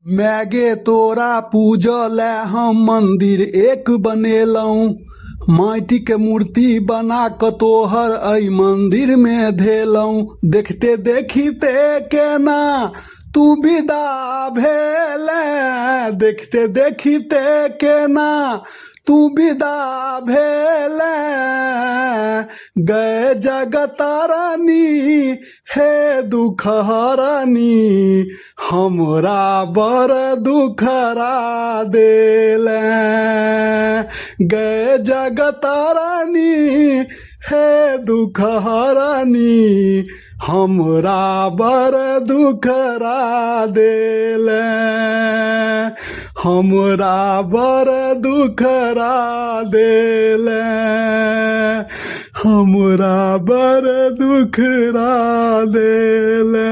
मैगे तोरा पूजले हम मंदिर एक बनेलहुँ। माटी के मूर्ति बना क तोहर अई मंदिर में धेलहुँ। देखते देखिते केना तू विदा भेले, देखते देखिते केना तू विदा भेले। गए जगतारानी हे दुख हरानी, हमरा बड़ दुखरा देले। गए जगतारानी हे दुख हरानी, हमरा बड़ दुखरा देले। हमरा बड़ दुखरा देले, हमरा बड़ दुखरा देले।